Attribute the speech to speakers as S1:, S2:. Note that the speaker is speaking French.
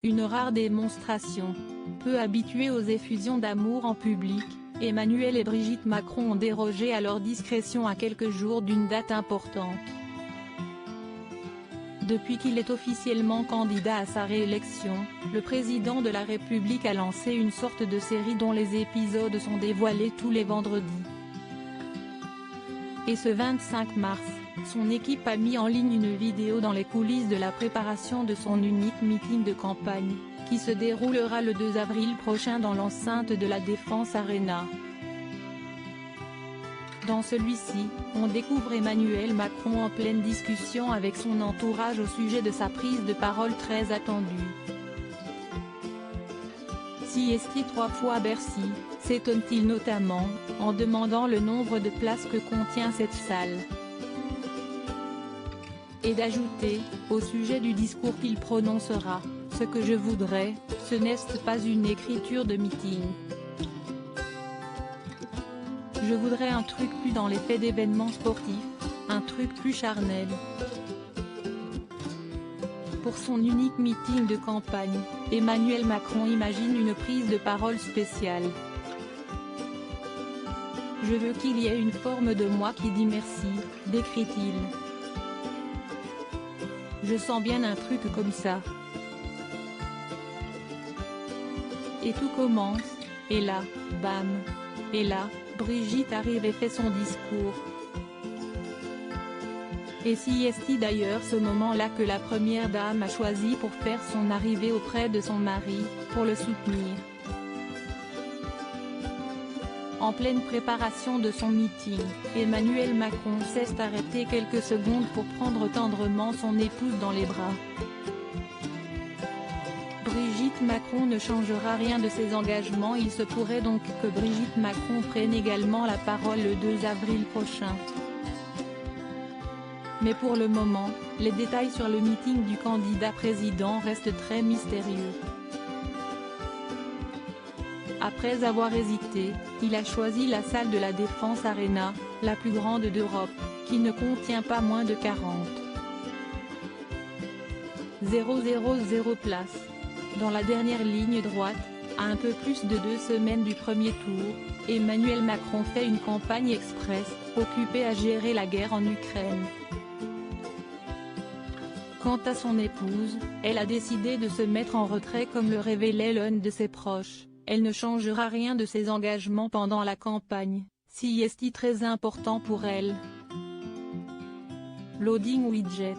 S1: une rare démonstration. Peu habitués aux effusions d'amour en public, Emmanuel et Brigitte Macron ont dérogé à leur discrétion à quelques jours d'une date importante. Depuis qu'il est officiellement candidat à sa réélection, le président de la République a lancé une sorte de série dont les épisodes sont dévoilés tous les vendredis. Et ce 25 mars, son équipe a mis en ligne une vidéo dans les coulisses de la préparation de son unique meeting de campagne, qui se déroulera le 2 avril prochain dans l'enceinte de la Défense Arena. Dans celui-ci, on découvre Emmanuel Macron en pleine discussion avec son entourage au sujet de sa prise de parole très attendue. Si est-il 3 fois Bercy, s'étonne-t-il notamment, en demandant le nombre de places que contient cette salle. Et d'ajouter, au sujet du discours qu'il prononcera, « Ce que je voudrais, ce n'est pas une écriture de meeting. Je voudrais un truc plus dans les faits d'événements sportifs, un truc plus charnel. » Pour son unique meeting de campagne, Emmanuel Macron imagine une prise de parole spéciale. « Je veux qu'il y ait une forme de moi qui dit merci, » décrit-il. « Je sens bien un truc comme ça. » Et tout commence, et là, bam. Et là, Brigitte arrive et fait son discours. Et si est-il d'ailleurs ce moment-là que la première dame a choisi pour faire son arrivée auprès de son mari, pour le soutenir. En pleine préparation de son meeting, Emmanuel Macron s'est arrêté quelques secondes pour prendre tendrement son épouse dans les bras. Brigitte Macron ne changera rien de ses engagements. Il se pourrait donc que Brigitte Macron prenne également la parole le 2 avril prochain. Mais pour le moment, les détails sur le meeting du candidat président restent très mystérieux. Après avoir hésité, il a choisi la salle de la Défense Arena, la plus grande d'Europe, qui ne contient pas moins de 40,000 places. Dans la dernière ligne droite, à un peu plus de 2 semaines du premier tour, Emmanuel Macron fait une campagne express, occupé à gérer la guerre en Ukraine. Quant à son épouse, elle a décidé de se mettre en retrait comme le révélait l'un de ses proches. Elle ne changera rien de ses engagements pendant la campagne, si est très important pour elle. Loading widget.